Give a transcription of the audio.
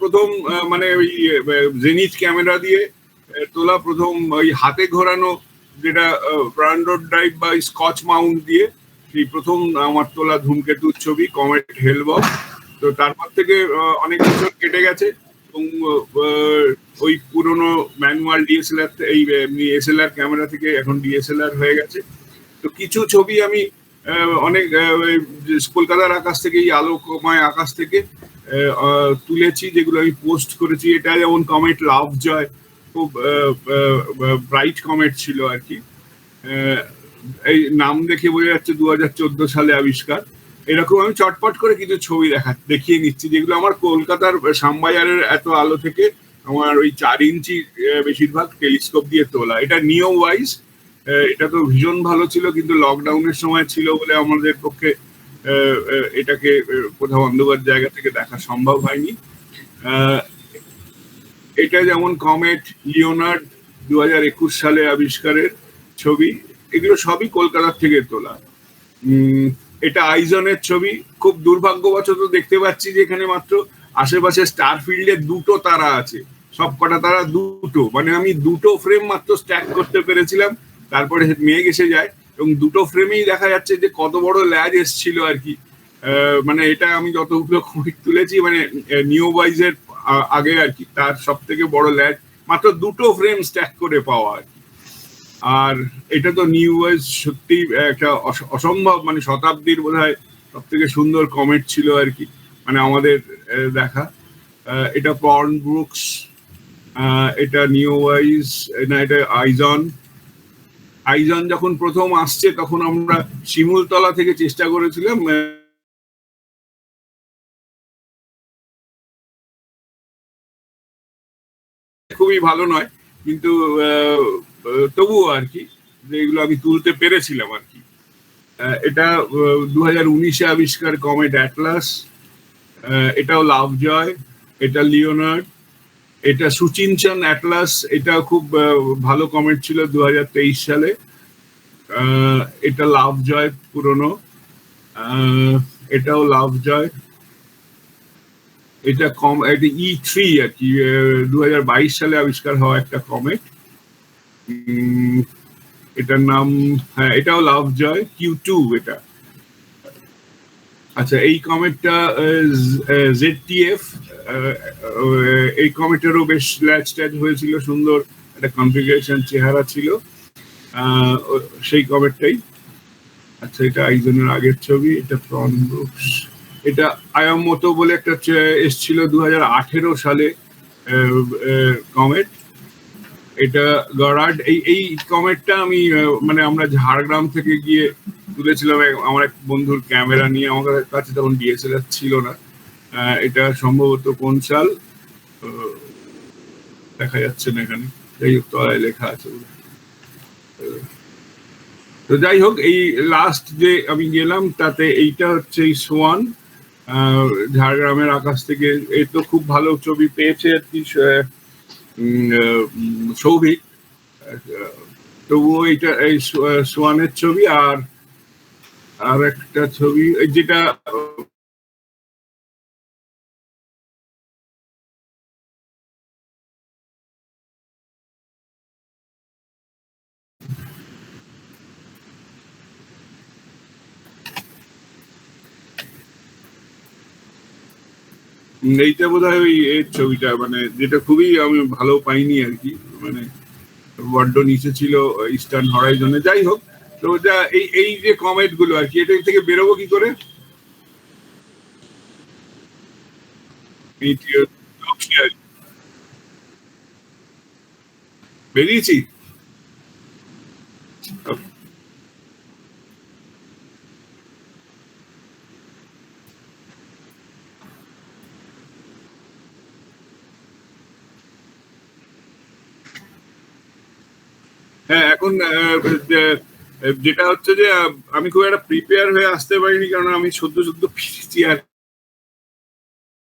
প্রথম মানে ওই জেনিথ ক্যামেরা দিয়ে তোলা প্রথম ওই হাতে ঘোরানো যেটা ব্রান্ডড ড্রাইভ বা স্কচ মাউন্ট দিয়ে সেই প্রথম আমার তোলা ধূমকেতুর ছবি কমেট হেলবক। তো তারপর থেকে অনেক বছর কেটে গেছে এবং ওই পুরনো ম্যানুয়াল ডিএসএলআর এই এসএলআর ক্যামেরা থেকে এখন ডিএসএলআর হয়ে গেছে। তো কিছু ছবি আমি অনেক কলকাতার আকাশ থেকে এই আলোকময় আকাশ থেকে তুলেছি, যেগুলো আমি পোস্ট করেছি। এটা যেমন কমেট লাভ জয়, খুব ব্রাইট কমেট ছিল আর কি। এই নাম দেখে বোঝা যাচ্ছে 2014 সালে আবিষ্কার। এরকম আমি চটপট করে কিছু ছবি দেখিয়ে নিচ্ছি, যেগুলো আমার কলকাতার শ্যামবাজারের এত আলো থেকে আমার ওই 4 ইঞ্চি বেশিরভাগ টেলিস্কোপ দিয়ে তোলা। এটা নিও ওয়াইজ, এটা তো ভীষণ ভালো ছিল, কিন্তু লকডাউনের সময় ছিল বলে আমাদের পক্ষে এটাকে কোথাও অন্ধকার জায়গা থেকে দেখা সম্ভব হয়নি। এটা যেমন কমেট লিওনার্ড 2021 সালে আবিষ্কারের ছবি, এগুলো সবই কলকাতার থেকে তোলা। এটা আইজনের ছবি। খুব দুর্ভাগ্যবশত দেখতে পাচ্ছি যে এখানে মাত্র আশেপাশে স্টার ফিল্ডে 2টো তারা আছে, সব কটা তারা 2টো, মানে আমি 2টো ফ্রেম মাত্র স্ট্যাক করতে পেরেছিলাম, তারপরে মেঘ এসে যায় এবং 2টো ফ্রেমেই দেখা যাচ্ছে যে কত বড় ল্যাজ এসছিল আর কি। মানে এটা আমি যতগুলো কমিট তুলেছি মানে নিও ওয়াইজের আগে আর কি, তার সব থেকে বড় ল্যাজ মাত্র 2টো ফ্রেম স্ট্যাক করে পাওয়া আর কি। আর এটা তো নিউ ওয়াইজ সত্যি একটা অসম্ভব, মানে শতাব্দীর বোধহয় সব থেকে সুন্দর কমেট ছিল আর কি, মানে আমাদের দেখা। এটা পর্ন ব্রুকস, এটা নিও ওয়াইজ, না এটা আইজন। আইজন যখন প্রথম আসছে তখন আমরা শিমুলতলা থেকে চেষ্টা করেছিলাম, খুবই ভালো নয় কিন্তু তবুও আর কি যেগুলো আমি তুলতে পেরেছিলাম আর কি। এটা 2019-এ আবিষ্কার কমেট অ্যাটলাস। এটাও লাভ জয়। এটা লিওনার্ড। এটা সুচিনচন অ্যাটলাস, এটা খুব ভালো কমেট ছিল 2023 সালে। এটা লাভ জয় পুরনো, এটাও লাভ জয়। এটা এটা E3 আর কি, 2022 সালে আবিষ্কার হওয়া একটা কমেট। এটার নাম, হ্যাঁ এটাও লাভ জয় Q2 এটা। আচ্ছা, এই কমেটটা ZTF, এই কমেটেরও বেশ ল্যাচ ট্যাচ হয়েছিল, সুন্দর একটা কনফিগারেশন চেহারা ছিল সেই কমেটটাই। আচ্ছা, এটা আইজনের আগের ছবি। এটা প্রন ব্রুকস। এটা আয়ামোতো বলে একটা এসছিল 2018 সালে কমেট। এটা গরাড। এই কমেটটা আমি মানে আমরা ঝাড়গ্রাম থেকে গিয়ে তুলেছিলাম আমার এক বন্ধুর ক্যামেরা নিয়ে, আমার কাছে তখন ডিএসএলআর ছিল না। এটা সম্ভবত কোন সাল দেখা যাচ্ছে না এখানে, যাই হোক তলায় লেখা আছে। তো যাই হোক, এই লাস্ট যে আমি গেলাম তাতে এইটা হচ্ছে এই সোয়ান, ঝাড়গ্রামের আকাশ থেকে। এই তো খুব ভালো ছবি পেয়েছে আর কি সৌভিক। তবুও এইটা এই সোয়ানের ছবি। আর একটা ছবি যেটা এইটা বোধহয় ওই এর ছবিটা, মানে যেটা খুবই আমি ভালো পাইনি আর কি, মানে বড্ড নিচে ছিল ইস্টার্ন হরাইজনে। যাই হোক, তো যা এই যে কমেট গুলো আর কি, এটা থেকে বেরোবো কি করে? বেরিয়েছি। হ্যাঁ, এখন যেটা হচ্ছে যে আমি খুব একটা প্রিপেয়ার হয়ে আসতে পারিনি, কারণ আমি সদ্য ফিরেছি আর